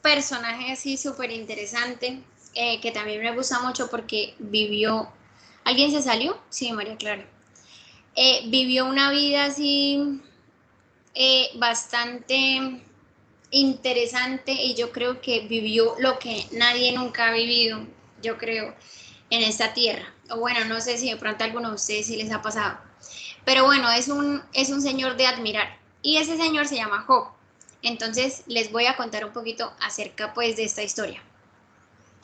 personaje así súper interesante, que también me gusta mucho porque vivió... ¿Alguien se salió? Sí, María Clara. Vivió una vida así bastante interesante y yo creo que vivió lo que nadie nunca ha vivido, yo creo, en esta tierra. O bueno, no sé si de pronto a alguno de ustedes sí les ha pasado. Pero bueno, es un señor de admirar. Y ese señor se llama Job. Entonces les voy a contar un poquito acerca pues de esta historia.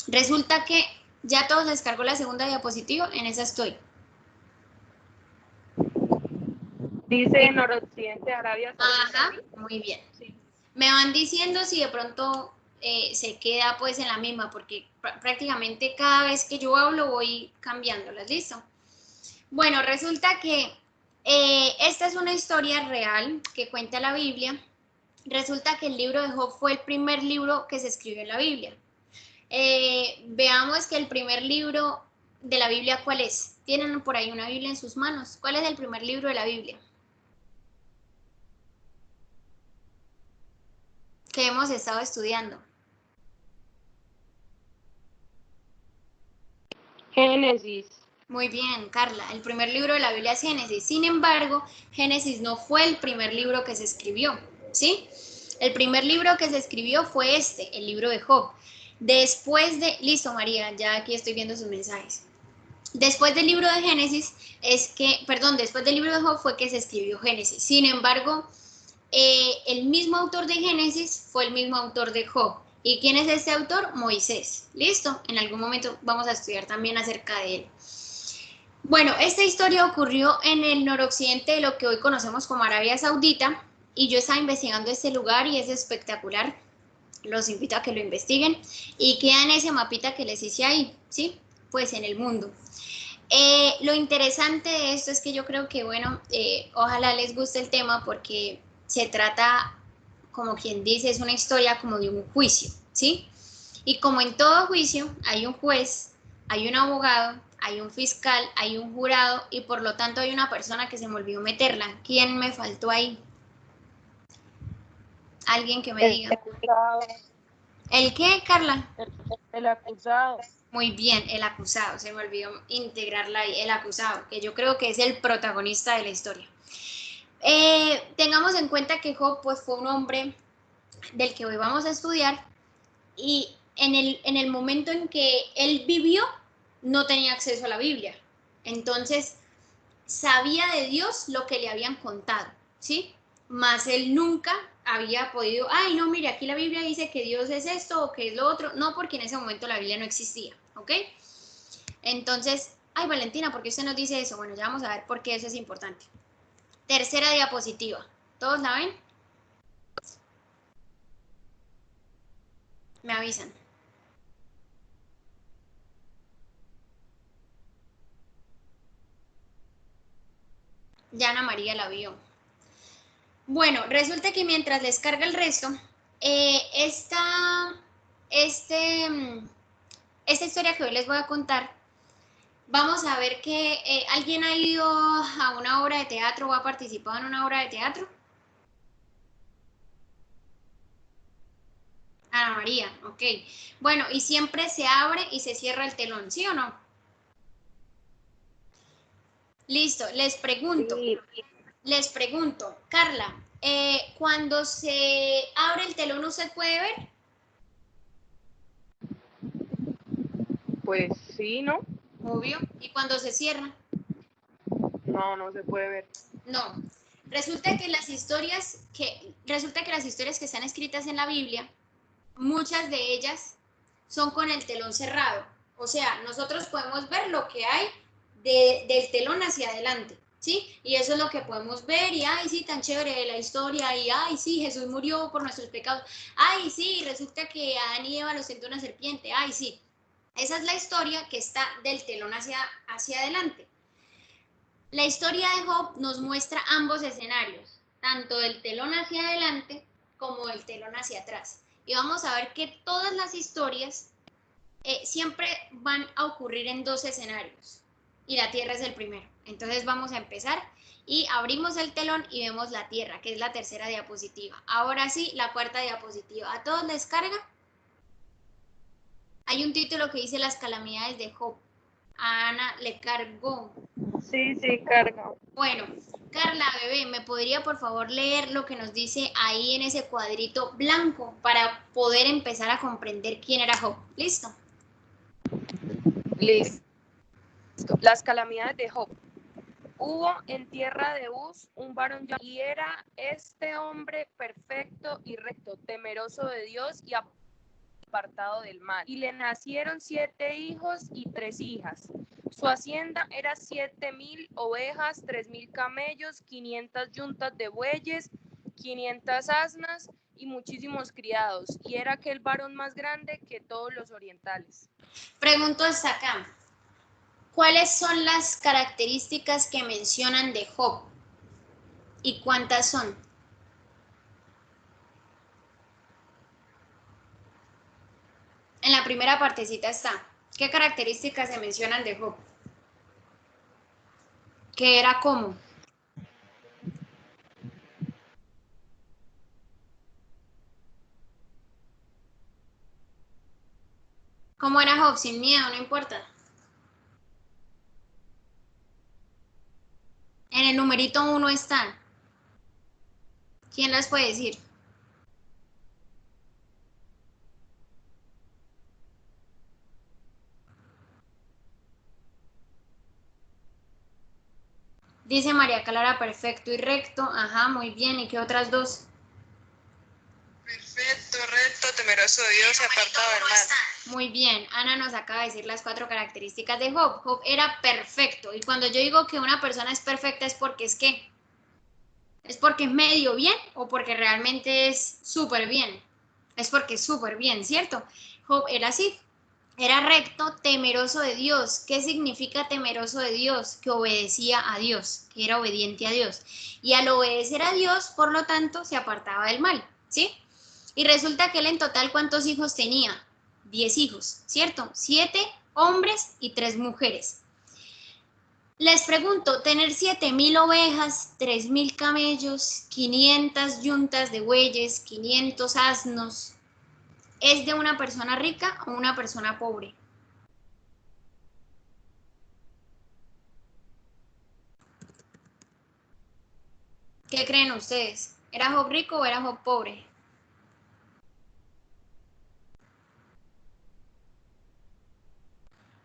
Resulta que ya todos les cargó la segunda diapositiva, en esa estoy. Dice noroccidente Arabia Saudita. Ajá, muy bien. Sí. Me van diciendo si de pronto se queda pues en la misma, porque prácticamente cada vez que yo hablo voy cambiándolas, ¿listo? Bueno, resulta que esta es una historia real que cuenta la Biblia. Resulta que el libro de Job fue el primer libro que se escribió en la Biblia. Veamos que el primer libro de la Biblia, ¿cuál es? Tienen por ahí una Biblia en sus manos. ¿Cuál es el primer libro de la Biblia que hemos estado estudiando? Génesis. Muy bien, Carla. El primer libro de la Biblia es Génesis. Sin embargo, Génesis no fue el primer libro que se escribió, ¿sí? El primer libro que se escribió fue este, el libro de Job. Después de... Listo, María, ya aquí estoy viendo sus mensajes. Después del libro de Génesis después del libro de Job fue que se escribió Génesis. Sin embargo, el mismo autor de Génesis fue el mismo autor de Job. ¿Y quién es este autor? Moisés. ¿Listo? En algún momento vamos a estudiar también acerca de él. Bueno, esta historia ocurrió en el noroccidente de lo que hoy conocemos como Arabia Saudita y yo estaba investigando este lugar y es espectacular. Los invito a que lo investiguen y queda en ese mapita que les hice ahí, ¿sí? Pues en el mundo. Lo interesante de esto es que yo creo que, bueno, ojalá les guste el tema porque se trata, como quien dice, es una historia como de un juicio, ¿sí? Y como en todo juicio hay un juez, hay un abogado, hay un fiscal, hay un jurado y por lo tanto hay una persona que se me olvidó meterla. ¿Quién me faltó ahí? Alguien que me diga. Acusado. ¿El qué, Carla? El acusado. Muy bien, el acusado, se me olvidó integrarla ahí, el acusado, que yo creo que es el protagonista de la historia. Tengamos en cuenta que Job pues, fue un hombre del que hoy vamos a estudiar y en el momento en que él vivió no tenía acceso a la Biblia. Entonces sabía de Dios lo que le habían contado, ¿sí? Mas él nunca había podido, ay, no, mire, aquí la Biblia dice que Dios es esto o que es lo otro. No, porque en ese momento la Biblia no existía, ¿ok? Entonces, ay, Valentina, ¿por qué usted nos dice eso? Bueno, ya vamos a ver por qué eso es importante. Tercera diapositiva. ¿Todos la ven? Me avisan. Ya Ana María la vio. Bueno, resulta que mientras les carga el resto, esta historia que hoy les voy a contar, vamos a ver que alguien ha ido a una obra de teatro o ha participado en una obra de teatro. Ana María, ok. Bueno, y siempre se abre y se cierra el telón, ¿sí o no? Listo, Sí. les pregunto, Carla, cuando se abre el telón, ¿usted puede ver? Pues sí, ¿no? Obvio. ¿Y cuando se cierra? No, no se puede ver. No. Resulta que las historias que están escritas en la Biblia, muchas de ellas son con el telón cerrado. O sea, nosotros podemos ver lo que hay del telón hacia adelante, ¿sí? Y eso es lo que podemos ver y, ay, sí, tan chévere la historia y, ay, sí, Jesús murió por nuestros pecados. Ay, sí, resulta que Adán y Eva los sentó una serpiente. Ay, sí. Esa es la historia que está del telón hacia adelante. La historia de Job nos muestra ambos escenarios, tanto del telón hacia adelante como del telón hacia atrás. Y vamos a ver que todas las historias siempre van a ocurrir en dos escenarios y la tierra es el primero. Entonces vamos a empezar y abrimos el telón y vemos la tierra, que es la tercera diapositiva. Ahora sí, la cuarta diapositiva. ¿A todos les carga? Hay un título que dice Las calamidades de Job. A Ana le cargó. Sí, carga. Bueno, Carla, bebé, ¿me podría por favor leer lo que nos dice ahí en ese cuadrito blanco para poder empezar a comprender quién era Job? ¿Listo? Listo. Las calamidades de Job. Hubo en tierra de Uz un varón y era este hombre perfecto y recto, temeroso de Dios y apartado del mal. Y le nacieron 7 hijos y 3 hijas. Su hacienda era 7.000 ovejas, 3.000 camellos, 500 yuntas de bueyes, 500 asnas y muchísimos criados. Y era aquel varón más grande que todos los orientales. Pregunto hasta acá. ¿Cuáles son las características que mencionan de Job? ¿Y cuántas son? En la primera partecita está. ¿Qué características se mencionan de Job? ¿Qué era cómo? ¿Cómo era Job? Sin miedo, no importa. En el numerito 1 están. ¿Quién las puede decir? Dice María Clara, perfecto y recto. Ajá, muy bien. ¿Y qué otras dos? Perfecto, recto, temeroso de Dios y apartado del mal. Muy bien, Ana nos acaba de decir las 4 características de Job. Job era perfecto. Y cuando yo digo que una persona es perfecta es porque es que es porque es medio bien o porque realmente es súper bien. Es porque es súper bien, ¿cierto? Job era así. Era recto, temeroso de Dios. ¿Qué significa temeroso de Dios? Que obedecía a Dios, que era obediente a Dios. Y al obedecer a Dios, por lo tanto, se apartaba del mal, ¿sí? Y resulta que él en total, ¿cuántos hijos tenía? 10 hijos, ¿cierto? 7 hombres y 3 mujeres. Les pregunto, tener 7.000 ovejas, 3.000 camellos, 500 yuntas de bueyes, 500 asnos, ¿es de una persona rica o una persona pobre? ¿Qué creen ustedes? ¿Era Job rico o era Job pobre?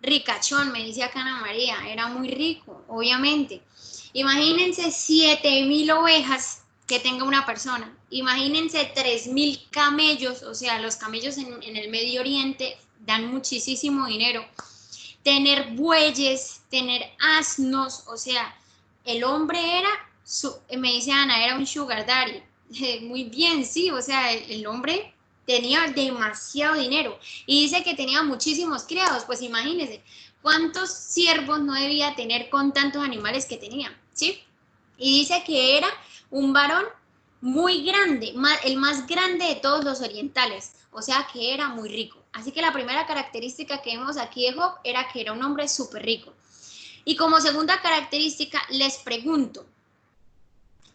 Ricachón, me dice acá Ana María, era muy rico, obviamente. Imagínense 7.000 ovejas que tenga una persona. Imagínense 3.000 camellos, o sea, los camellos en el Medio Oriente dan muchísimo dinero. Tener bueyes, tener asnos, o sea, el hombre era, me dice Ana, era un sugar daddy. Muy bien, sí, o sea, el hombre tenía demasiado dinero y dice que tenía muchísimos criados, pues imagínense cuántos siervos no debía tener con tantos animales que tenía, ¿sí? Y dice que era un varón muy grande, el más grande de todos los orientales, o sea que era muy rico. Así que la primera característica que vemos aquí de Job era que era un hombre súper rico. Y como segunda característica, les pregunto,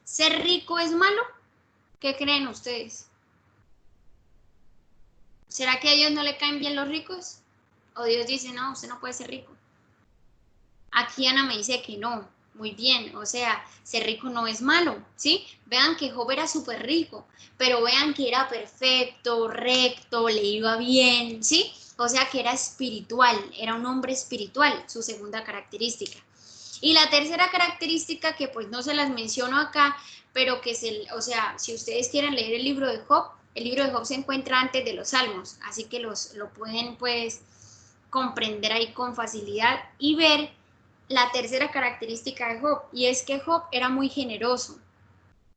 ¿ser rico es malo? ¿Qué creen ustedes? ¿Será que a Dios no le caen bien los ricos? ¿O Dios dice, no, usted no puede ser rico? Aquí Ana me dice que no, muy bien, o sea, ser rico no es malo, ¿sí? Vean que Job era súper rico, pero vean que era perfecto, recto, le iba bien, ¿sí? O sea que era espiritual, era un hombre espiritual, su segunda característica. Y la tercera característica que pues no se las menciono acá, pero que o sea, si ustedes quieren leer el libro de Job se encuentra antes de los Salmos, así que lo pueden pues comprender ahí con facilidad y ver la tercera característica de Job, y es que Job era muy generoso.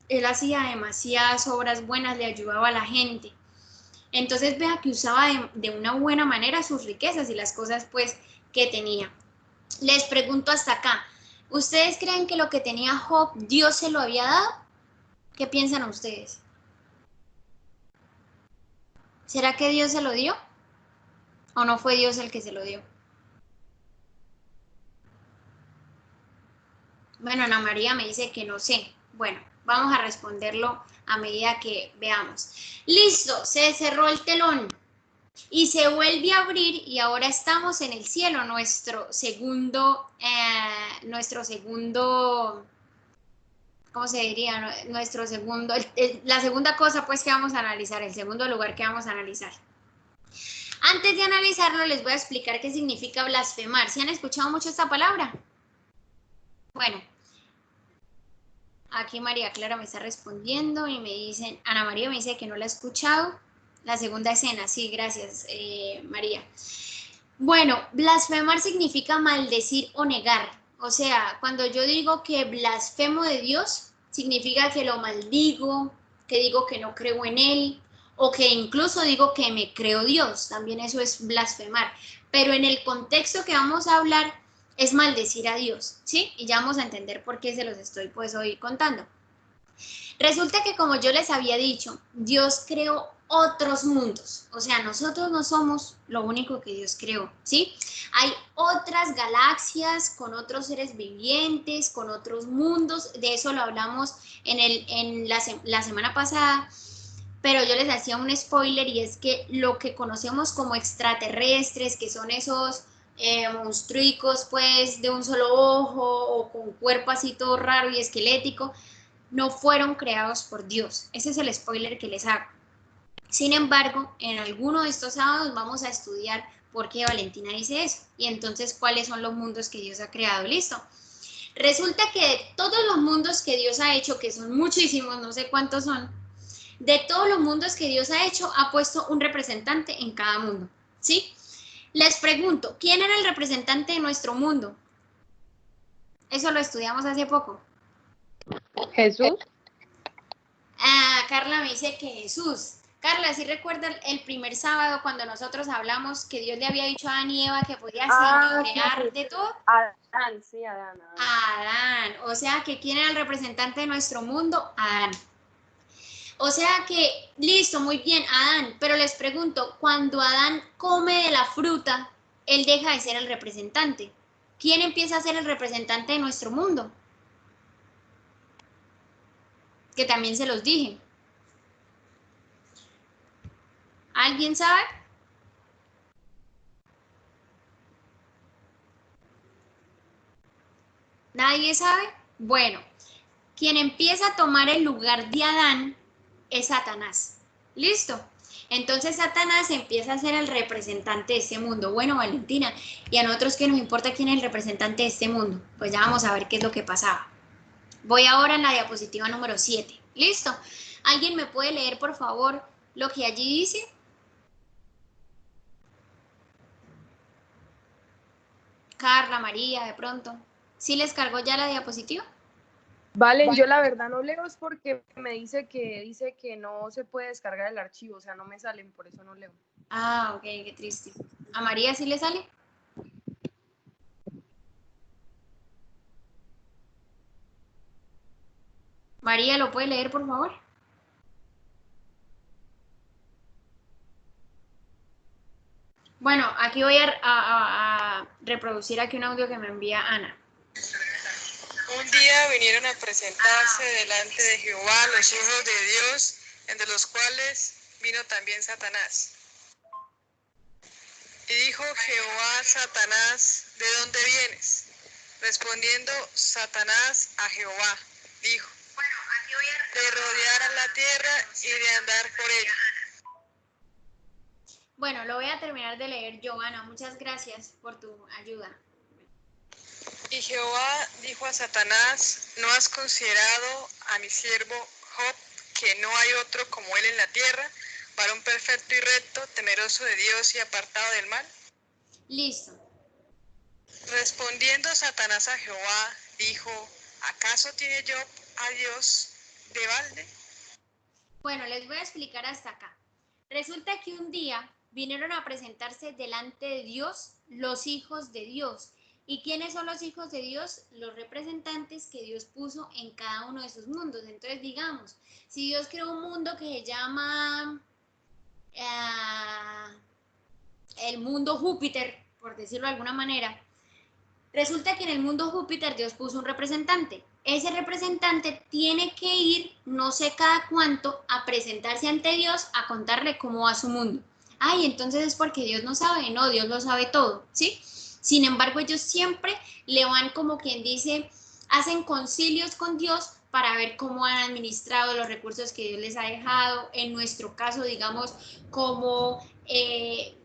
Él hacía demasiadas obras buenas, le ayudaba a la gente. Entonces vea que usaba de una buena manera sus riquezas y las cosas pues que tenía. Les pregunto hasta acá, ¿ustedes creen que lo que tenía Job Dios se lo había dado? ¿Qué piensan ustedes? ¿Será que Dios se lo dio? ¿O no fue Dios el que se lo dio? Bueno, Ana María me dice que no sé. Bueno, vamos a responderlo a medida que veamos. Listo, se cerró el telón. y se vuelve a abrir y ahora estamos en el cielo, nuestro segundo, ¿cómo se diría? Nuestro segundo, la segunda cosa pues que vamos a analizar, el segundo lugar que vamos a analizar. Antes de analizarlo les voy a explicar qué significa blasfemar. ¿Sí han escuchado mucho esta palabra? Bueno, aquí María Clara me está respondiendo y me dicen, Ana María me dice que no la ha escuchado. La segunda escena, sí, gracias María. Bueno, blasfemar significa maldecir o negar. O sea, cuando yo digo que blasfemo de Dios, significa que lo maldigo, que digo que no creo en Él, o que incluso digo que me creo Dios. También eso es blasfemar. Pero en el contexto que vamos a hablar es maldecir a Dios, ¿sí? Y ya vamos a entender por qué se los estoy pues hoy contando. Resulta que como yo les había dicho, Dios creó otros mundos, o sea, nosotros no somos lo único que Dios creó, ¿sí? Hay otras galaxias con otros seres vivientes, con otros mundos, de eso lo hablamos en la semana pasada, pero yo les hacía un spoiler y es que lo que conocemos como extraterrestres, que son esos monstruicos pues de un solo ojo o con cuerpo así todo raro y esquelético, no fueron creados por Dios. Ese es el spoiler que les hago. Sin embargo, en alguno de estos sábados vamos a estudiar por qué Valentina dice eso y entonces cuáles son los mundos que Dios ha creado. ¿Listo? Resulta que de todos los mundos que Dios ha hecho, que son muchísimos, no sé cuántos son, de todos los mundos que Dios ha hecho, ha puesto un representante en cada mundo. ¿Sí? Les pregunto, ¿quién era el representante de nuestro mundo? Eso lo estudiamos hace poco. Jesús. Carla me dice que Jesús. Carla, ¿sí recuerda el primer sábado cuando nosotros hablamos que Dios le había dicho a Adán y Eva que podía señorear de todo? Adán, sí, Adán. Adán. O sea, que ¿quién era el representante de nuestro mundo? Adán. O sea que, listo, muy bien, Adán. Pero les pregunto, cuando Adán come de la fruta, él deja de ser el representante. ¿Quién empieza a ser el representante de nuestro mundo? Que también se los dije. ¿Alguien sabe? ¿Nadie sabe? Bueno, quien empieza a tomar el lugar de Adán es Satanás. ¿Listo? Entonces Satanás empieza a ser el representante de este mundo. Bueno, Valentina, ¿y a nosotros qué nos importa quién es el representante de este mundo? Pues ya vamos a ver qué es lo que pasaba. Voy ahora en la diapositiva número 7. ¿Listo? ¿Alguien me puede leer, por favor, lo que allí dice? Carla, María, de pronto. ¿Sí les cargó ya la diapositiva? Vale, yo la verdad no leo es porque me dice que no se puede descargar el archivo, o sea, no me salen, por eso no leo. Ah, ok, qué triste. ¿A María sí le sale? María, ¿lo puede leer, por favor? Bueno, aquí voy a reproducir aquí un audio que me envía Ana. Un día vinieron a presentarse delante de Jehová los hijos de Dios, entre los cuales vino también Satanás. Y dijo Jehová a Satanás, ¿de dónde vienes? Respondiendo Satanás a Jehová, dijo, de rodear a la tierra y de andar por ella. Bueno, lo voy a terminar de leer yo, Ana. Muchas gracias por tu ayuda. Y Jehová dijo a Satanás, ¿no has considerado a mi siervo Job, que no hay otro como él en la tierra, varón perfecto y recto, temeroso de Dios y apartado del mal? Listo. Respondiendo Satanás a Jehová, dijo, ¿acaso tiene Job a Dios de balde? Bueno, les voy a explicar hasta acá. Resulta que un día vinieron a presentarse delante de Dios los hijos de Dios. ¿Y quiénes son los hijos de Dios? Los representantes que Dios puso en cada uno de sus mundos. Entonces, digamos, si Dios creó un mundo que se llama el mundo Júpiter, por decirlo de alguna manera, resulta que en el mundo Júpiter Dios puso un representante. Ese representante tiene que ir, no sé cada cuánto, a presentarse ante Dios a contarle cómo va su mundo. Ay, entonces es porque Dios no sabe. No, Dios lo sabe todo, ¿sí? Sin embargo, ellos siempre le van, como quien dice, hacen concilios con Dios para ver cómo han administrado los recursos que Dios les ha dejado. En nuestro caso, digamos, cómo se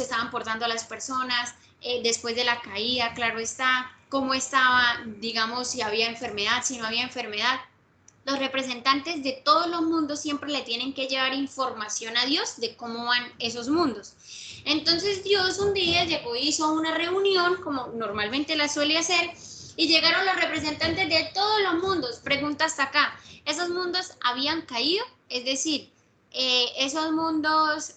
estaban portando las personas después de la caída, claro está, cómo estaba, digamos, si había enfermedad, si no había enfermedad. Los representantes de todos los mundos siempre le tienen que llevar información a Dios de cómo van esos mundos. Entonces Dios un día llegó y hizo una reunión, como normalmente la suele hacer, y llegaron los representantes de todos los mundos. Pregunta hasta acá, ¿esos mundos habían caído? Es decir, esos mundos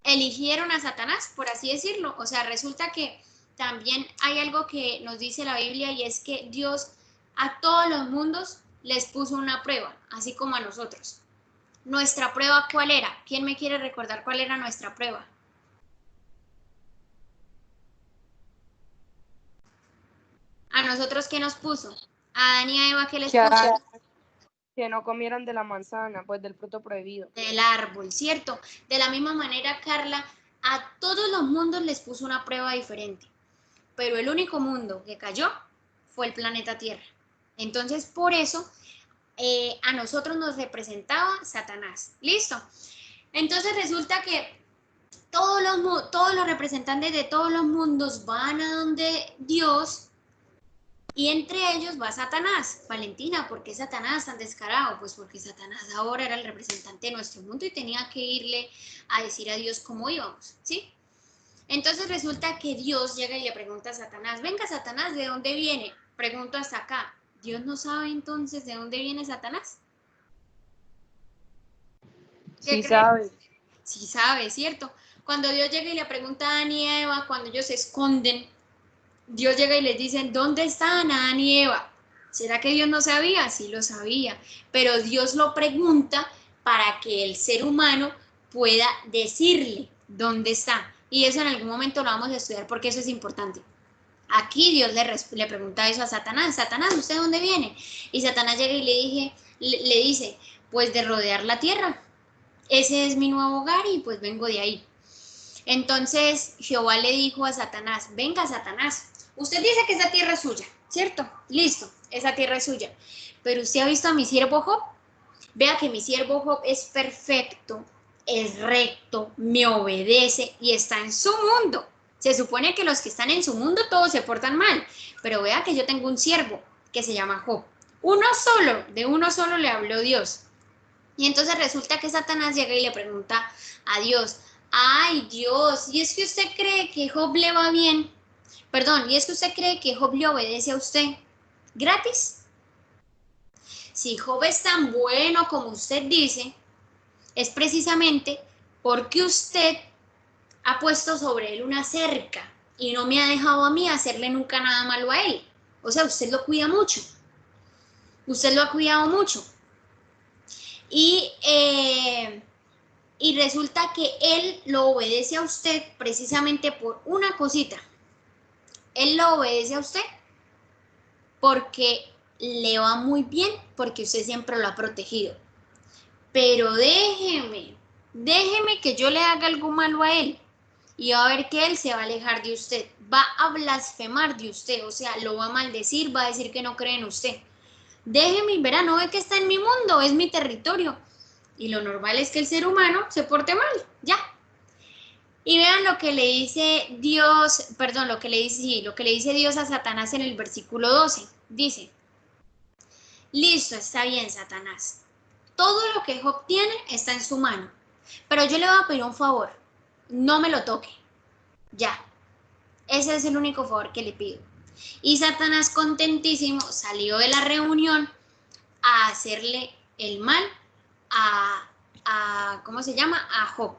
eligieron a Satanás, por así decirlo. O sea, resulta que también hay algo que nos dice la Biblia, y es que Dios a todos los mundos les puso una prueba, así como a nosotros. ¿Nuestra prueba cuál era? ¿Quién me quiere recordar cuál era nuestra prueba? ¿A nosotros qué nos puso? ¿A Adán y a Eva qué les puso? Que no comieran de la manzana, pues del fruto prohibido. Del árbol, ¿cierto? De la misma manera, Carla, a todos los mundos les puso una prueba diferente, pero el único mundo que cayó fue el planeta Tierra. Entonces, por eso, a nosotros nos representaba Satanás. ¿Listo? Entonces resulta que todos los representantes de todos los mundos van a donde Dios, y entre ellos va Satanás. Valentina, ¿por qué Satanás tan descarado? Pues porque Satanás ahora era el representante de nuestro mundo y tenía que irle a decir a Dios cómo íbamos, ¿sí? Entonces resulta que Dios llega y le pregunta a Satanás, venga Satanás, ¿de dónde viene? Pregunto hasta acá, ¿Dios no sabe entonces de dónde viene Satanás? Sí sabe. Sí sabe, ¿cierto? Cuando Dios llega y le pregunta a Adán y Eva, cuando ellos se esconden, Dios llega y les dice, ¿dónde están Adán y Eva? ¿Será que Dios no sabía? Sí lo sabía, pero Dios lo pregunta para que el ser humano pueda decirle dónde está. Y eso en algún momento lo vamos a estudiar porque eso es importante. Aquí Dios le pregunta eso a Satanás, Satanás, ¿usted de dónde viene? Y Satanás llega y le dice, pues de rodear la tierra. Ese es mi nuevo hogar y pues vengo de ahí. Entonces Jehová le dijo a Satanás, venga Satanás, usted dice que esa tierra es suya, ¿cierto? Listo, esa tierra es suya. Pero usted ha visto a mi siervo Job. Vea que mi siervo Job es perfecto, es recto, me obedece y está en su mundo. Se supone que los que están en su mundo todos se portan mal, pero vea que yo tengo un siervo que se llama Job. De uno solo le habló Dios. Y entonces resulta que Satanás llega y le pregunta a Dios, ay Dios, ¿y es que usted cree que Job le va bien? Perdón, ¿y es que usted cree que Job le obedece a usted gratis? Si Job es tan bueno como usted dice, es precisamente porque usted ha puesto sobre él una cerca y no me ha dejado a mí hacerle nunca nada malo a él. O sea, usted lo cuida mucho. Usted lo ha cuidado mucho. Y resulta que él lo obedece a usted precisamente por una cosita. Él lo obedece a usted porque le va muy bien, porque usted siempre lo ha protegido. Pero déjeme que yo le haga algo malo a él y va a ver que él se va a alejar de usted, va a blasfemar de usted, o sea, lo va a maldecir, va a decir que no cree en usted. Déjeme y verá, no ve que está en mi mundo, es mi territorio. Y lo normal es que el ser humano se porte mal, ya. Y vean lo que le dice Dios, perdón, lo que le dice Dios a Satanás en el versículo 12. Dice, listo, está bien, Satanás. Todo lo que Job tiene está en su mano. Pero yo le voy a pedir un favor. No me lo toque. Ya. Ese es el único favor que le pido. Y Satanás, contentísimo, salió de la reunión a hacerle el mal ¿cómo se llama? A Job.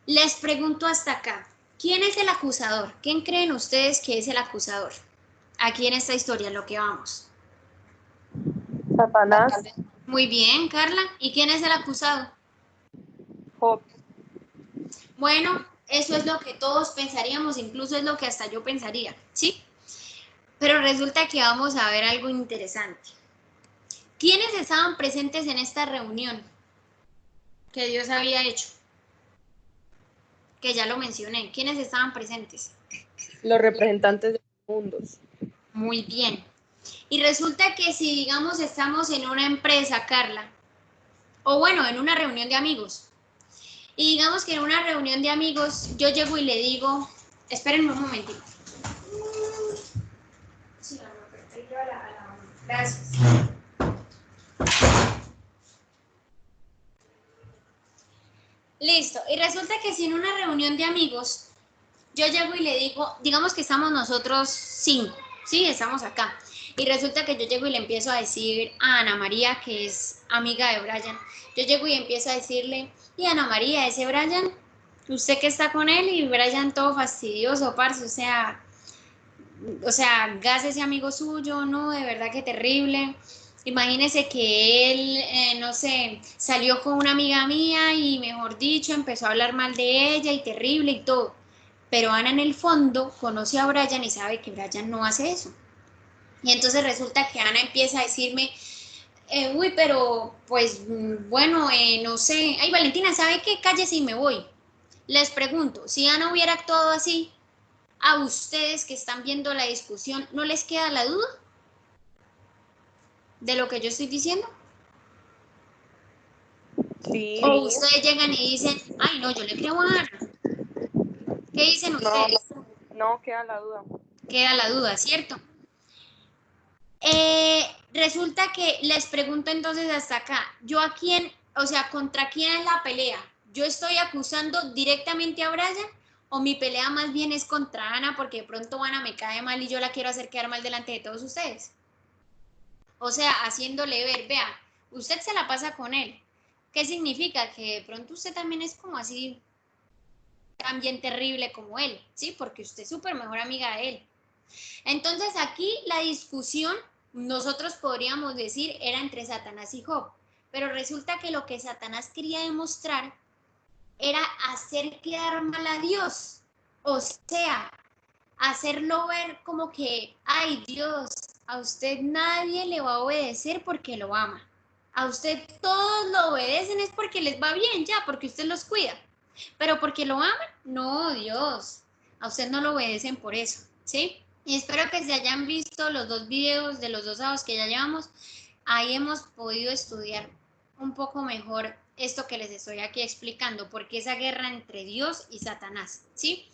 Les pregunto hasta acá, ¿quién es el acusador? ¿Quién creen ustedes que es el acusador? Aquí en esta historia, lo que vamos. Satanás. Muy bien, Carla. ¿Y quién es el acusado? Job. Bueno, eso es lo que todos pensaríamos, incluso es lo que hasta yo pensaría, ¿sí? Pero resulta que vamos a ver algo interesante. ¿Quiénes estaban presentes en esta reunión? que Dios había hecho, que ya lo mencioné. ¿Quiénes estaban presentes? Los representantes de los mundos. Muy bien. Y resulta que si, digamos, estamos en una empresa, Carla, o bueno, en una reunión de amigos, y digamos que en una reunión de amigos yo llego y le digo, espérenme un momentito. Sí, gracias. Listo. Y resulta que si en una reunión de amigos yo llego y le digo, digamos que estamos nosotros 5, ¿sí? Estamos acá. Y resulta que yo llego y le empiezo a decir a Ana María, que es amiga de Brian, yo llego y empiezo a decirle, y Ana María, ese Brian, usted que está con él, y Brian todo fastidioso, parce, o sea, gas ese amigo suyo, no, de verdad que terrible. Imagínese que él, no sé, salió con una amiga mía y mejor dicho, empezó a hablar mal de ella y terrible y todo. Pero Ana en el fondo conoce a Brian y sabe que Brian no hace eso. Y entonces resulta que Ana empieza a decirme, uy, pero pues bueno, no sé. Ay, Valentina, ¿sabe qué? Cállese y me voy. Les pregunto, si Ana hubiera actuado así, a ustedes que están viendo la discusión, ¿no les queda la duda de lo que yo estoy diciendo? Sí. O ustedes llegan y dicen, ay, no, yo le creo a Ana. ¿Qué dicen ustedes? No, queda la duda. Queda la duda, ¿cierto? Resulta que les pregunto entonces hasta acá, ¿yo a quién, o sea, contra quién es la pelea? ¿Yo estoy acusando directamente a Brian o mi pelea más bien es contra Ana porque de pronto Ana me cae mal y yo la quiero hacer quedar mal delante de todos ustedes? O sea, haciéndole ver, vea, usted se la pasa con él. ¿Qué significa? Que de pronto usted también es como así, también terrible como él, ¿sí? Porque usted es súper mejor amiga de él. Entonces aquí la discusión, nosotros podríamos decir, era entre Satanás y Job, pero resulta que lo que Satanás quería demostrar era hacer quedar mal a Dios, o sea, hacerlo ver como que, ay Dios, a usted nadie le va a obedecer porque lo ama. A usted todos lo obedecen es porque les va bien ya, porque usted los cuida. Pero porque lo aman, no, Dios. A usted no lo obedecen por eso, ¿sí? Y espero que se hayan visto los 2 videos de los 2 sábados que ya llevamos. Ahí hemos podido estudiar un poco mejor esto que les estoy aquí explicando, porque esa guerra entre Dios y Satanás, ¿sí?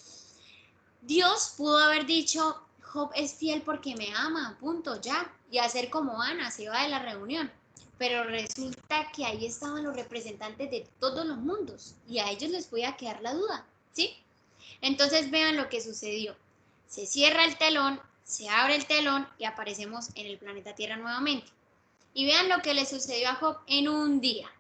Dios pudo haber dicho, Job es fiel porque me ama, punto, ya, y hacer como Ana, se va de la reunión. Pero resulta que ahí estaban los representantes de todos los mundos y a ellos les podía quedar la duda, ¿sí? Entonces vean lo que sucedió. Se cierra el telón, se abre el telón y aparecemos en el planeta Tierra nuevamente. Y vean lo que le sucedió a Job en un día.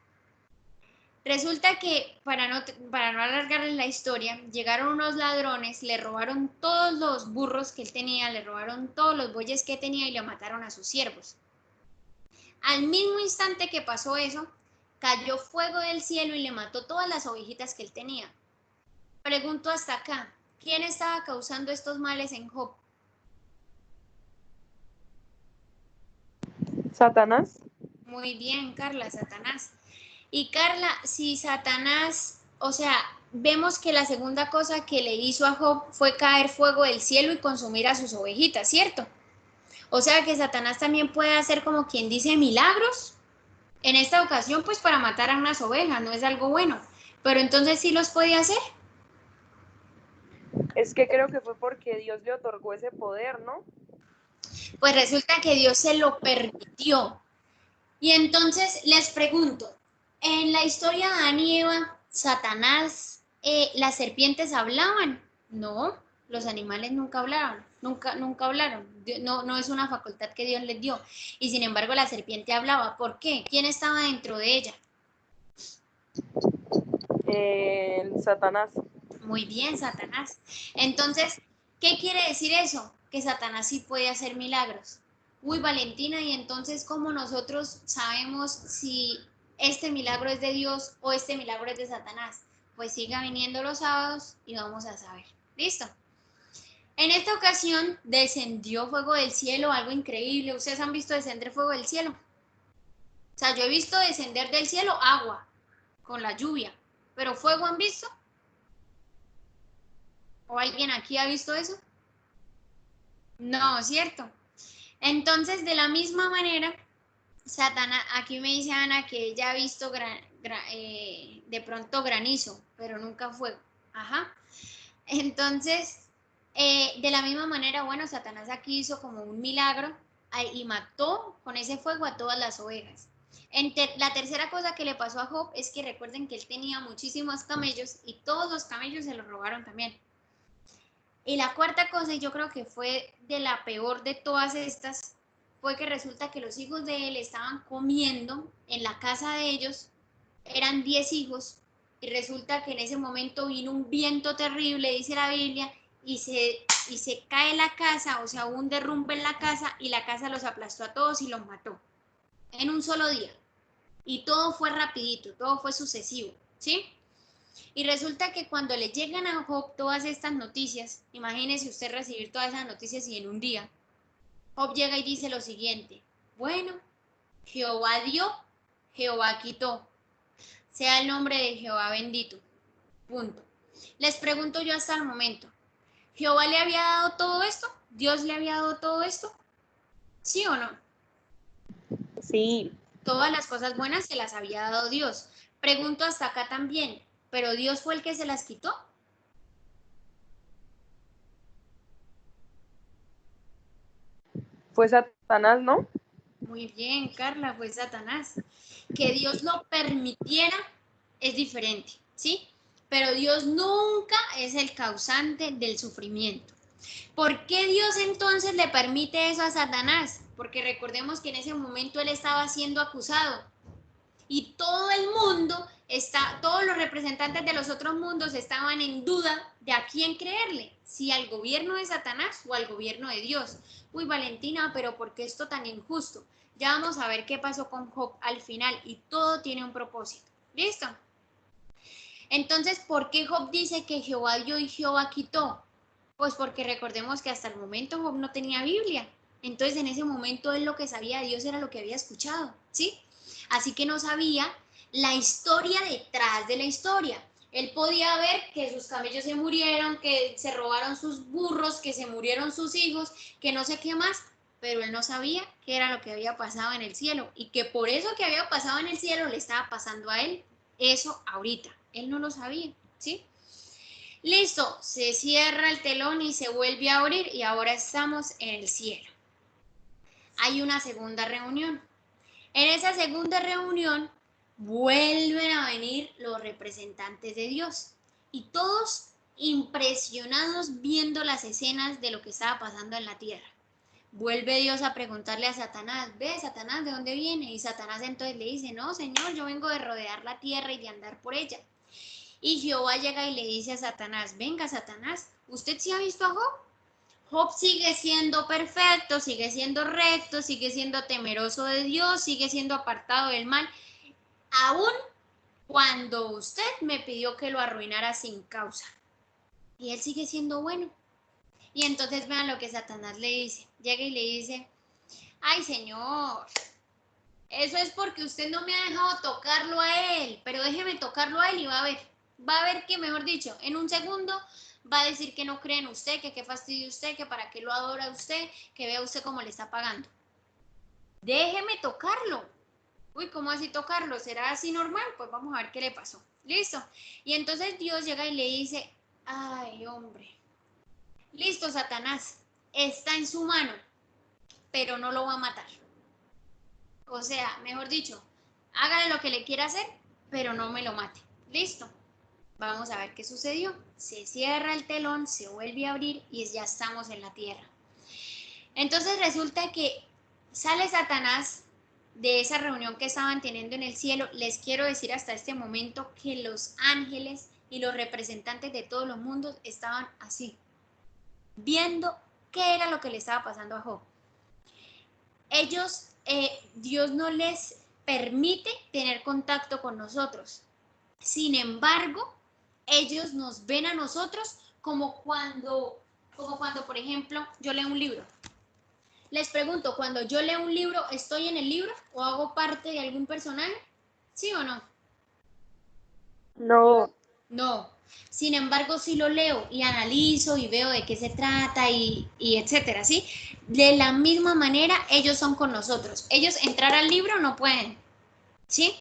Resulta que, para no alargarles la historia, llegaron unos ladrones, le robaron todos los burros que él tenía, le robaron todos los bueyes que tenía y le mataron a sus siervos. Al mismo instante que pasó eso, cayó fuego del cielo y le mató todas las ovejitas que él tenía. Pregunto hasta acá, ¿quién estaba causando estos males en Job? ¿Satanás? Muy bien, Carla, Satanás. Y Carla, si Satanás, o sea, vemos que la segunda cosa que le hizo a Job fue caer fuego del cielo y consumir a sus ovejitas, ¿cierto? O sea que Satanás también puede hacer como quien dice milagros. En esta ocasión, pues para matar a unas ovejas, no es algo bueno. Pero entonces sí los podía hacer. Es que creo que fue porque Dios le otorgó ese poder, ¿no? Pues resulta que Dios se lo permitió. Y entonces les pregunto, en la historia de Adán y Eva, Satanás, ¿las serpientes hablaban? No, los animales nunca hablaron, nunca hablaron. No, no es una facultad que Dios les dio. Y sin embargo la serpiente hablaba. ¿Por qué? ¿Quién estaba dentro de ella? Satanás. Muy bien, Satanás. Entonces, ¿qué quiere decir eso? Que Satanás sí puede hacer milagros. Uy, Valentina, y entonces, ¿cómo nosotros sabemos si este milagro es de Dios o este milagro es de Satanás? Pues siga viniendo los sábados y vamos a saber. ¿Listo? En esta ocasión descendió fuego del cielo, algo increíble. ¿Ustedes han visto descender fuego del cielo? O sea, yo he visto descender del cielo agua, con la lluvia. ¿Pero fuego han visto? ¿O alguien aquí ha visto eso? No, ¿cierto? Entonces, de la misma manera, Satanás, aquí me dice Ana que ella ha visto de pronto granizo, pero nunca fuego. Ajá. Entonces, de la misma manera, bueno, Satanás aquí hizo como un milagro y mató con ese fuego a todas las ovejas. La tercera cosa que le pasó a Job es que recuerden que él tenía muchísimos camellos y todos los camellos se los robaron también. Y la cuarta cosa, y yo creo que fue de la peor de todas estas, fue que resulta que los hijos de él estaban comiendo en la casa de ellos, eran 10 hijos, y resulta que en ese momento vino un viento terrible, dice la Biblia, y se cae la casa, o sea, hubo un derrumbe en la casa, y la casa los aplastó a todos y los mató, en un solo día. Y todo fue rapidito, todo fue sucesivo, ¿sí? Y resulta que cuando le llegan a Job todas estas noticias, imagínese usted recibir todas esas noticias y en un día, Job llega y dice lo siguiente: bueno, Jehová dio, Jehová quitó, sea el nombre de Jehová bendito. Punto. Les pregunto yo hasta el momento, ¿Jehová le había dado todo esto? ¿Dios le había dado todo esto? ¿Sí o no? Sí. Todas las cosas buenas se las había dado Dios. Pregunto hasta acá también, ¿pero Dios fue el que se las quitó? Fue Satanás, ¿no? Muy bien, Carla, fue Satanás. Que Dios lo permitiera es diferente, ¿sí? Pero Dios nunca es el causante del sufrimiento. ¿Por qué Dios entonces le permite eso a Satanás? Porque recordemos que en ese momento él estaba siendo acusado y todo el mundo todos los representantes de los otros mundos estaban en duda de a quién creerle, si al gobierno de Satanás o al gobierno de Dios. Uy, Valentina, pero ¿por qué esto tan injusto? Ya vamos a ver qué pasó con Job al final y todo tiene un propósito. ¿Listo? Entonces, ¿por qué Job dice que Jehová dio y Jehová quitó? Pues porque recordemos que hasta el momento Job no tenía Biblia. Entonces, en ese momento él lo que sabía de Dios era lo que había escuchado, ¿sí? Así que no sabía la historia detrás de la historia. Él podía ver que sus camellos se murieron, que se robaron sus burros, que se murieron sus hijos, que no sé qué más, pero él no sabía qué era lo que había pasado en el cielo y que por eso que había pasado en el cielo le estaba pasando a él eso ahorita. Él no lo sabía, ¿sí? Listo, se cierra el telón y se vuelve a abrir y ahora estamos en el cielo. Hay una segunda reunión. En esa segunda reunión vuelven a venir los representantes de Dios y todos impresionados viendo las escenas de lo que estaba pasando en la tierra. Vuelve Dios a preguntarle a Satanás: ve, Satanás, ¿de dónde viene? Y Satanás entonces le dice: no, Señor, yo vengo de rodear la tierra y de andar por ella. Y Jehová llega y le dice a Satanás: venga, Satanás, ¿usted sí ha visto a Job? Job sigue siendo perfecto, sigue siendo recto, sigue siendo temeroso de Dios, sigue siendo apartado del mal, aún cuando usted me pidió que lo arruinara sin causa. Y él sigue siendo bueno. Y entonces vean lo que Satanás le dice. Llega y le dice: ay, Señor, eso es porque usted no me ha dejado tocarlo a él, pero déjeme tocarlo a él y va a ver que, mejor dicho, en un segundo va a decir que no cree en usted, que qué fastidio usted, que para qué lo adora usted, que vea usted cómo le está pagando. Déjeme tocarlo. Uy, ¿cómo así tocarlo? ¿Será así normal? Pues vamos a ver qué le pasó. Listo. Y entonces Dios llega y le dice: ay, hombre, listo, Satanás, está en su mano, pero no lo va a matar. O sea, mejor dicho, hágale lo que le quiera hacer, pero no me lo mate. Listo. Vamos a ver qué sucedió. Se cierra el telón, se vuelve a abrir y ya estamos en la tierra. Entonces resulta que sale Satanás de esa reunión que estaban teniendo en el cielo. Les quiero decir hasta este momento que los ángeles y los representantes de todos los mundos estaban así, viendo qué era lo que le estaba pasando a Job. Ellos, Dios no les permite tener contacto con nosotros. Sin embargo, ellos nos ven a nosotros como cuando, por ejemplo, yo leo un libro. Les pregunto, cuando yo leo un libro, ¿estoy en el libro o hago parte de algún personaje? ¿Sí o no? No. No. Sin embargo, si lo leo y analizo y veo de qué se trata y etcétera, ¿sí? De la misma manera, ellos son con nosotros. Ellos entrar al libro no pueden, ¿sí?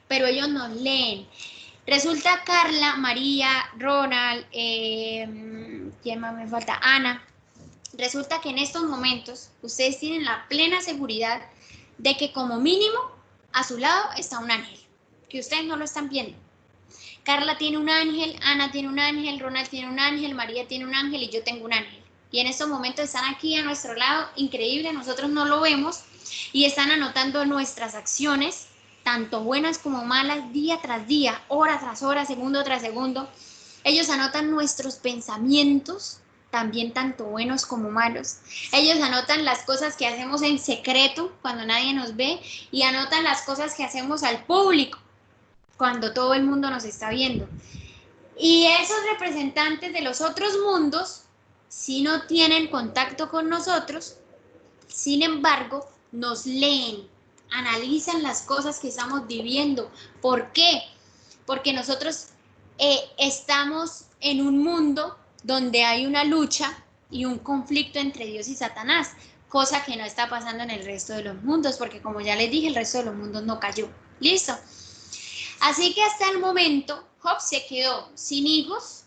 Pero ellos nos leen. Resulta Carla, María, Ronald, ¿quién más me falta? Ana. Resulta que en estos momentos ustedes tienen la plena seguridad de que como mínimo a su lado está un ángel, que ustedes no lo están viendo. Carla tiene un ángel, Ana tiene un ángel, Ronald tiene un ángel, María tiene un ángel y yo tengo un ángel. Y en estos momentos están aquí a nuestro lado, increíble, nosotros no lo vemos, y están anotando nuestras acciones, tanto buenas como malas, día tras día, hora tras hora, segundo tras segundo. Ellos anotan nuestros pensamientos, también tanto buenos como malos. Ellos anotan las cosas que hacemos en secreto cuando nadie nos ve y anotan las cosas que hacemos al público cuando todo el mundo nos está viendo. Y esos representantes de los otros mundos, si no tienen contacto con nosotros, sin embargo, nos leen, analizan las cosas que estamos viviendo. ¿Por qué? Porque nosotros estamos en un mundo donde hay una lucha y un conflicto entre Dios y Satanás, cosa que no está pasando en el resto de los mundos, porque como ya les dije, el resto de los mundos no cayó. ¿Listo? Así que hasta el momento, Job se quedó sin hijos,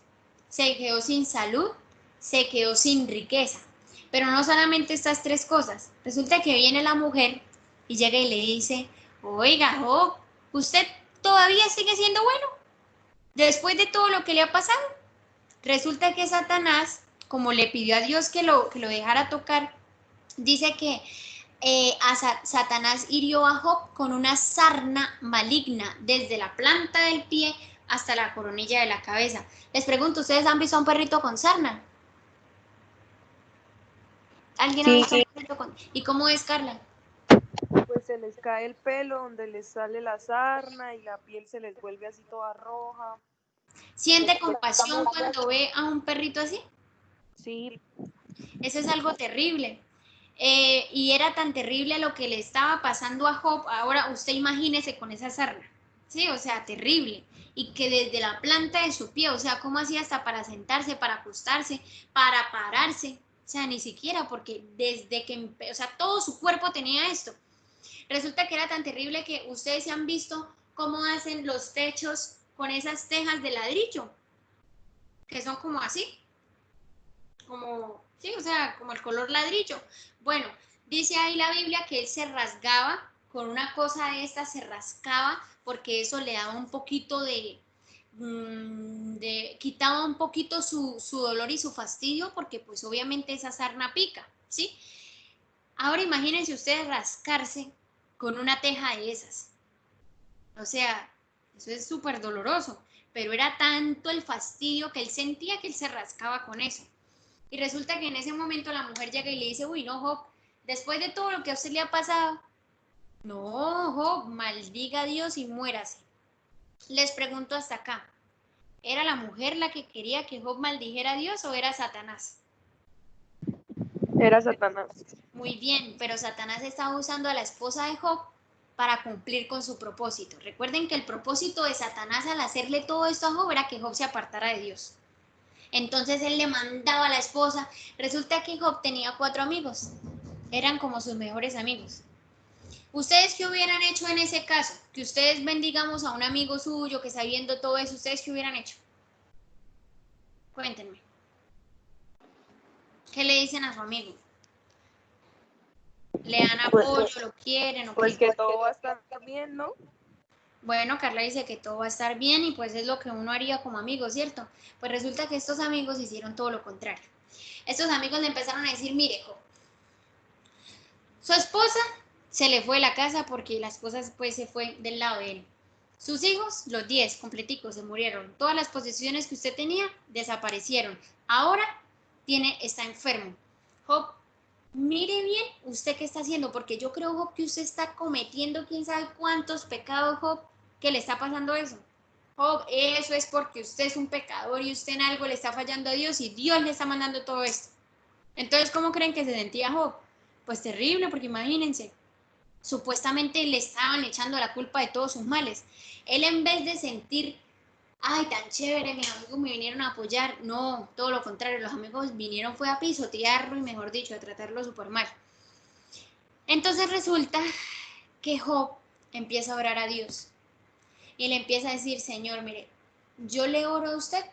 se quedó sin salud, se quedó sin riqueza. Pero no solamente estas tres cosas. Resulta que viene la mujer y llega y le dice, oiga, Job, ¿usted todavía sigue siendo bueno? Después de todo lo que le ha pasado. Resulta que Satanás, como le pidió a Dios que lo dejara tocar, dice que Satanás hirió a Job con una sarna maligna desde la planta del pie hasta la coronilla de la cabeza. Les pregunto, ¿ustedes han visto a un perrito con sarna? ¿Alguien ha visto a un perrito con...? ¿Y cómo es, Carla? Pues se les cae el pelo donde les sale la sarna y la piel se les vuelve así toda roja. ¿Siente compasión cuando ve a un perrito así? Sí. Eso es algo terrible. Y era tan terrible lo que le estaba pasando a Job. Ahora usted imagínese con esa sarna, ¿sí? O sea, terrible. Y que desde la planta de su pie, o sea, ¿cómo hacía hasta para sentarse, para acostarse, para pararse? O sea, ni siquiera, porque desde que, o sea, todo su cuerpo tenía esto. Resulta que era tan terrible que ustedes se han visto cómo hacen los techos con esas tejas de ladrillo, que son como así, como, sí, o sea, como el color ladrillo. Bueno, dice ahí la Biblia que él se rasgaba con una cosa de esta, se rascaba porque eso le daba un poquito quitaba un poquito su dolor y su fastidio porque pues obviamente esa sarna pica, ¿sí? Ahora imagínense ustedes rascarse con una teja de esas. O sea, eso es súper doloroso, pero era tanto el fastidio que él sentía que él se rascaba con eso. Y resulta que en ese momento la mujer llega y le dice, uy, no, Job, después de todo lo que a usted le ha pasado, no, Job, maldiga a Dios y muérase. Les pregunto hasta acá, ¿era la mujer la que quería que Job maldijera a Dios o era Satanás? Era Satanás. Muy bien, pero Satanás estaba usando a la esposa de Job para cumplir con su propósito. Recuerden que el propósito de Satanás al hacerle todo esto a Job era que Job se apartara de Dios. Entonces él le mandaba a la esposa. Resulta que Job tenía 4 amigos. Eran como sus mejores amigos. ¿Ustedes qué hubieran hecho en ese caso? Que ustedes ven, digamos, a un amigo suyo que está viendo todo eso. ¿Ustedes qué hubieran hecho? Cuéntenme. ¿Qué le dicen a su amigo? ¿Le dan apoyo, lo quieren o Pues qué? que todo va a estar bien, ¿no? Bueno, Carla dice que todo va a estar bien y pues es lo que uno haría como amigo, ¿cierto? Pues resulta que estos amigos hicieron todo lo contrario. Estos amigos le empezaron a decir, mire, Job, su esposa se le fue de la casa porque la esposa pues se fue del lado de él. Sus hijos, los 10 completicos, se murieron. Todas las posesiones que usted tenía desaparecieron. Ahora está enfermo. Job, mire bien usted qué está haciendo, porque yo creo, Job, que usted está cometiendo quién sabe cuántos pecados, Job, que le está pasando eso. Job, eso es porque usted es un pecador y usted en algo le está fallando a Dios y Dios le está mandando todo esto. Entonces, ¿cómo creen que se sentía Job? Pues terrible, porque imagínense, supuestamente le estaban echando la culpa de todos sus males. Él en vez de sentir ay, tan chévere, mis amigos me vinieron a apoyar. No, todo lo contrario, los amigos vinieron fue a pisotearlo y mejor dicho, a tratarlo súper mal. Entonces resulta que Job empieza a orar a Dios y le empieza a decir, Señor, mire, yo le oro a usted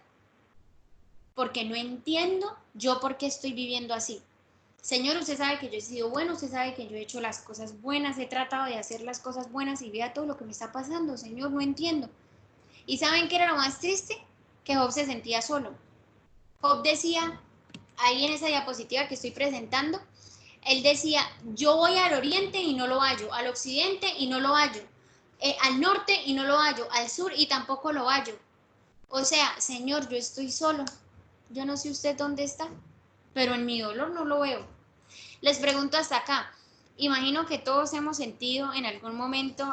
porque no entiendo yo por qué estoy viviendo así. Señor, usted sabe que yo he sido bueno, usted sabe que yo he hecho las cosas buenas, he tratado de hacer las cosas buenas y vea todo lo que me está pasando, Señor, no entiendo. ¿Y saben qué era lo más triste? Que Job se sentía solo. Job decía, ahí en esa diapositiva que estoy presentando, él decía, yo voy al oriente y no lo hallo, al occidente y no lo hallo, al norte y no lo hallo, al sur y tampoco lo hallo. O sea, Señor, yo estoy solo, yo no sé usted dónde está, pero en mi dolor no lo veo. Les pregunto hasta acá, imagino que todos hemos sentido en algún momento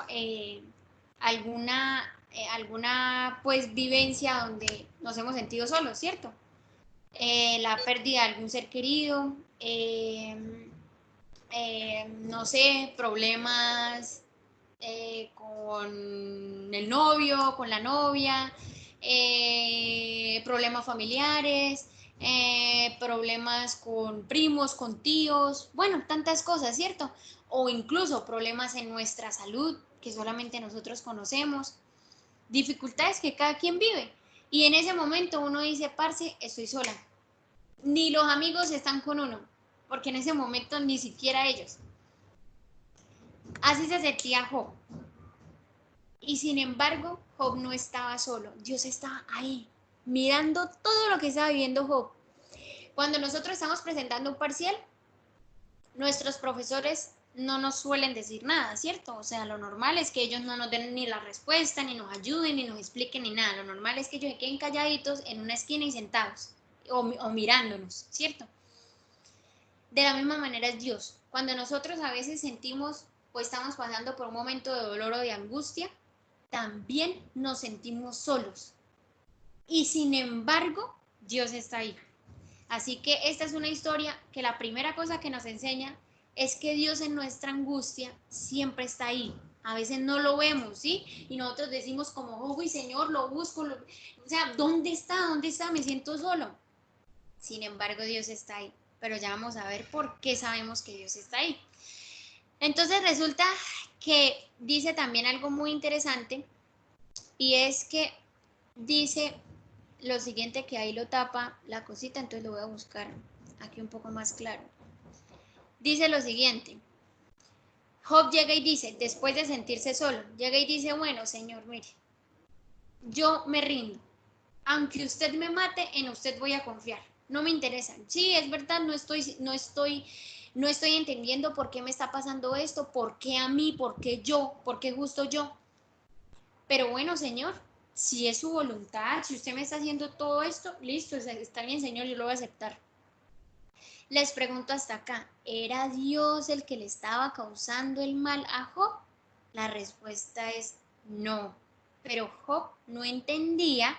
alguna pues vivencia donde nos hemos sentido solos, ¿cierto? La pérdida de algún ser querido, no sé, problemas con el novio, con la novia, problemas familiares, problemas con primos, con tíos, bueno, tantas cosas, ¿cierto? O incluso problemas en nuestra salud que solamente nosotros conocemos, dificultades que cada quien vive. Y en ese momento uno dice, parce, estoy sola. Ni los amigos están con uno, porque en ese momento ni siquiera ellos. Así se sentía Job. Y sin embargo, Job no estaba solo. Dios estaba ahí, mirando todo lo que estaba viviendo Job. Cuando nosotros estamos presentando un parcial, nuestros profesores no nos suelen decir nada, ¿cierto? O sea, lo normal es que ellos no nos den ni la respuesta, ni nos ayuden, ni nos expliquen, ni nada. Lo normal es que ellos se queden calladitos en una esquina y sentados, o mirándonos, ¿cierto? De la misma manera es Dios. Cuando nosotros a veces sentimos o estamos pasando por un momento de dolor o de angustia, también nos sentimos solos. Y sin embargo, Dios está ahí. Así que esta es una historia que la primera cosa que nos enseña es que Dios en nuestra angustia siempre está ahí. A veces no lo vemos, ¿sí? Y nosotros decimos como, uy, Señor, lo busco. O sea, ¿dónde está? ¿Dónde está? Me siento solo. Sin embargo, Dios está ahí. Pero ya vamos a ver por qué sabemos que Dios está ahí. Entonces resulta que dice también algo muy interesante y es que dice lo siguiente, que ahí lo tapa la cosita, entonces lo voy a buscar aquí un poco más claro. Dice lo siguiente, Job llega y dice, después de sentirse solo, llega y dice, bueno, Señor, mire, yo me rindo, aunque usted me mate, en usted voy a confiar, no me interesa. Sí, es verdad, no estoy entendiendo por qué me está pasando esto, por qué a mí, por qué yo, por qué justo yo. Pero bueno, Señor, si es su voluntad, si usted me está haciendo todo esto, listo, está bien, Señor, yo lo voy a aceptar. Les pregunto hasta acá, ¿era Dios el que le estaba causando el mal a Job? La respuesta es no, pero Job no entendía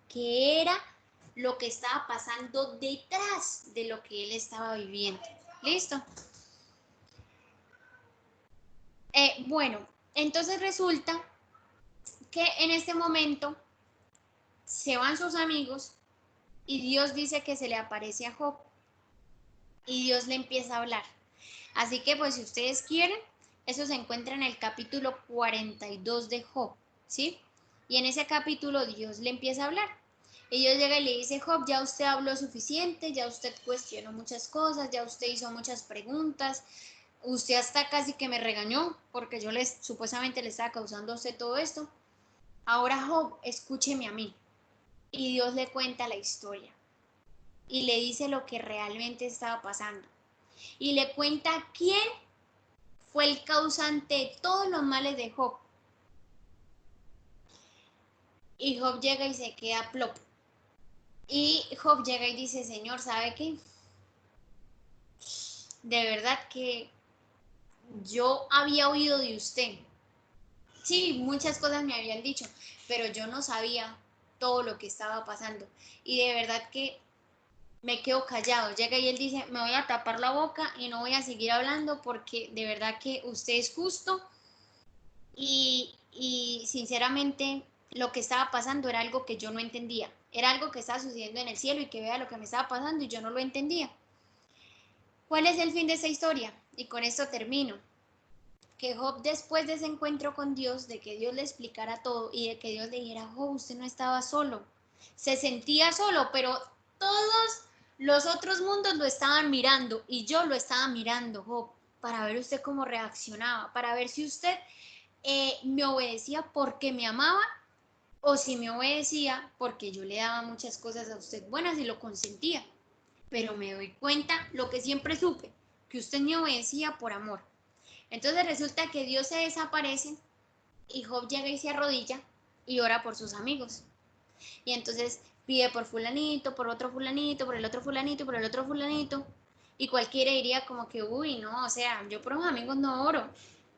qué era lo que estaba pasando detrás de lo que él estaba viviendo. ¿Listo? Bueno, entonces resulta que en este momento se van sus amigos y Dios dice que se le aparece a Job y Dios le empieza a hablar. Así que pues si ustedes quieren, eso se encuentra en el capítulo 42 de Job, ¿sí? Y en ese capítulo Dios le empieza a hablar. Y Dios llega y le dice, Job, ya usted habló suficiente, ya usted cuestionó muchas cosas, ya usted hizo muchas preguntas, usted hasta casi que me regañó porque yo supuestamente le estaba causando a usted todo esto. Ahora Job, escúcheme a mí. Y Dios le cuenta la historia y le dice lo que realmente estaba pasando. Y le cuenta quién fue el causante de todos los males de Job. Y Job llega y se queda plop. Y Job llega y dice, Señor, ¿sabe qué? De verdad que yo había oído de usted. Sí, muchas cosas me habían dicho, pero yo no sabía todo lo que estaba pasando. Y de verdad que me quedo callado. Llega y él dice, me voy a tapar la boca y no voy a seguir hablando porque de verdad que usted es justo y sinceramente lo que estaba pasando era algo que yo no entendía. Era algo que estaba sucediendo en el cielo y que vea lo que me estaba pasando y yo no lo entendía. ¿Cuál es el fin de esta historia? Y con esto termino. Que Job, después de ese encuentro con Dios, de que Dios le explicara todo y de que Dios le dijera, Job, usted no estaba solo. Se sentía solo, pero todos los otros mundos lo estaban mirando y yo lo estaba mirando, Job, para ver usted cómo reaccionaba, para ver si usted me obedecía porque me amaba o si me obedecía porque yo le daba muchas cosas a usted buenas y lo consentía. Pero me doy cuenta, lo que siempre supe, que usted me obedecía por amor. Entonces resulta que Dios se desaparece y Job llega y se arrodilla y ora por sus amigos. Y entonces pide por fulanito, por otro fulanito, por el otro fulanito, por el otro fulanito. Y cualquiera diría como que, uy, no, o sea, yo por los amigos no oro.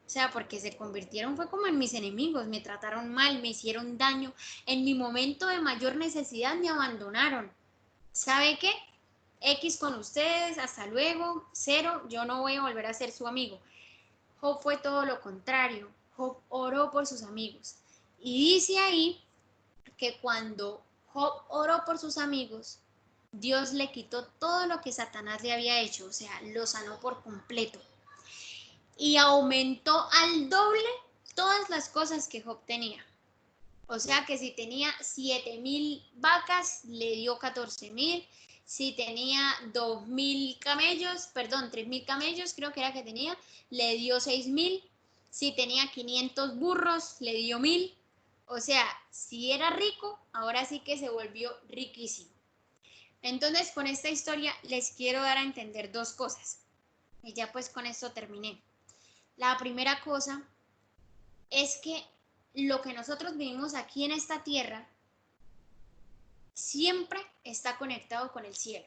O sea, porque se convirtieron fue como en mis enemigos, me trataron mal, me hicieron daño. En mi momento de mayor necesidad me abandonaron. ¿Sabe qué? X con ustedes, hasta luego, cero, yo no voy a volver a ser su amigo. Job fue todo lo contrario. Job oró por sus amigos. Y dice ahí que cuando Job oró por sus amigos, Dios le quitó todo lo que Satanás le había hecho, o sea, lo sanó por completo. Y aumentó al doble todas las cosas que Job tenía. O sea que si tenía 7,000 vacas, le dio 14,000. Si tenía 2,000 camellos, perdón, 3,000 camellos, creo que era que tenía, le dio 6,000. Si tenía 500 burros, le dio 1,000. O sea, si era rico, ahora sí que se volvió riquísimo. Entonces, con esta historia les quiero dar a entender dos cosas. Y ya pues con esto terminé. La primera cosa es que lo que nosotros vivimos aquí en esta tierra siempre está conectado con el cielo.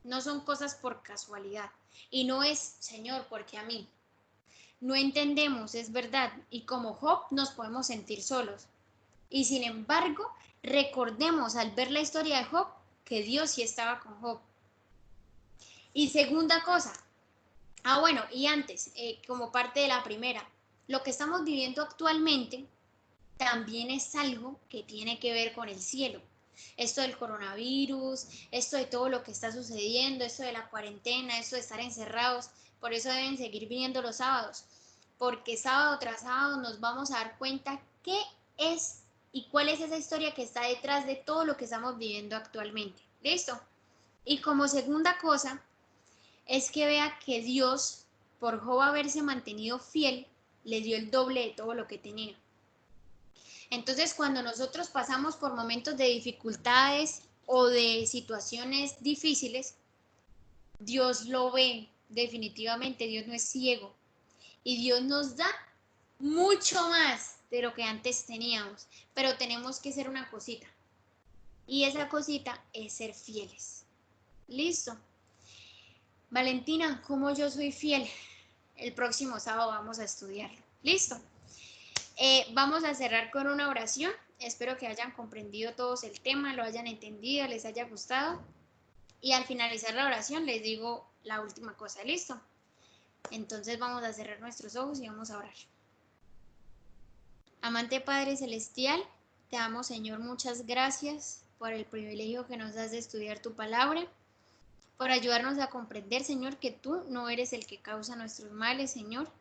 No son cosas por casualidad. Y no es, Señor, porque a mí. No entendemos, es verdad. Y como Job nos podemos sentir solos. Y sin embargo, recordemos al ver la historia de Job que Dios sí estaba con Job. Y segunda cosa, bueno, y antes, como parte de la primera, lo que estamos viviendo actualmente también es algo que tiene que ver con el cielo. Esto del coronavirus, esto de todo lo que está sucediendo, esto de la cuarentena, esto de estar encerrados, por eso deben seguir viniendo los sábados, porque sábado tras sábado nos vamos a dar cuenta qué es y cuál es esa historia que está detrás de todo lo que estamos viviendo actualmente. ¿Listo? Y como segunda cosa, es que vea que Dios, por Job haberse mantenido fiel, le dio el doble de todo lo que tenía. Entonces, cuando nosotros pasamos por momentos de dificultades o de situaciones difíciles, Dios lo ve, definitivamente, Dios no es ciego. Y Dios nos da mucho más de lo que antes teníamos, pero tenemos que hacer una cosita. Y esa cosita es ser fieles. Listo. Valentina, ¿cómo yo soy fiel? El próximo sábado vamos a estudiarlo. Listo. Vamos a cerrar con una oración. Espero que hayan comprendido todos el tema, lo hayan entendido, les haya gustado. Y al finalizar la oración les digo la última cosa. ¿Listo? Entonces vamos a cerrar nuestros ojos y vamos a orar. Amante Padre Celestial, te damos, Señor, muchas gracias por el privilegio que nos das de estudiar tu palabra, por ayudarnos a comprender, Señor, que tú no eres el que causa nuestros males, Señor.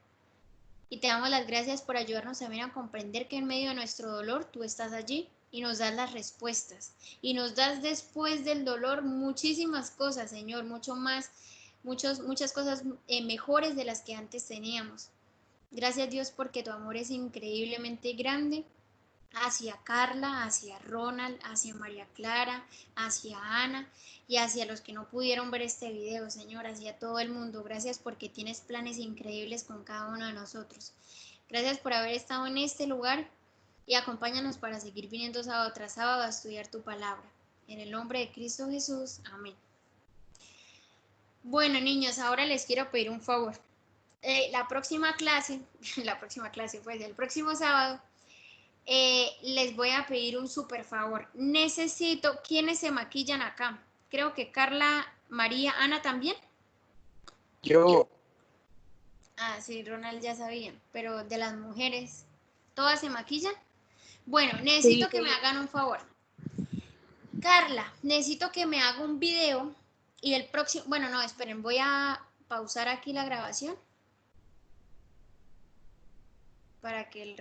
Y te damos las gracias por ayudarnos también a comprender que en medio de nuestro dolor tú estás allí y nos das las respuestas. Y nos das después del dolor muchísimas cosas, Señor, mucho más, muchas cosas mejores de las que antes teníamos. Gracias, Dios, porque tu amor es increíblemente grande hacia Carla, hacia Ronald, hacia María Clara, hacia Ana y hacia los que no pudieron ver este video, Señor, hacia todo el mundo. Gracias porque tienes planes increíbles con cada uno de nosotros. Gracias por haber estado en este lugar y acompáñanos para seguir viniendo sábado tras sábado a estudiar tu palabra. En el nombre de Cristo Jesús, amén. Bueno, niños, ahora les quiero pedir un favor. La próxima clase pues el próximo sábado, les voy a pedir un súper favor. Necesito, ¿quiénes se maquillan acá? Creo que Carla, María, Ana también. Yo. Ah, sí, Ronald ya sabía, pero de las mujeres, ¿todas se maquillan? Bueno, necesito que me hagan un favor. Carla, necesito que me haga un video y el próximo, bueno, no, esperen, voy a pausar aquí la grabación para que el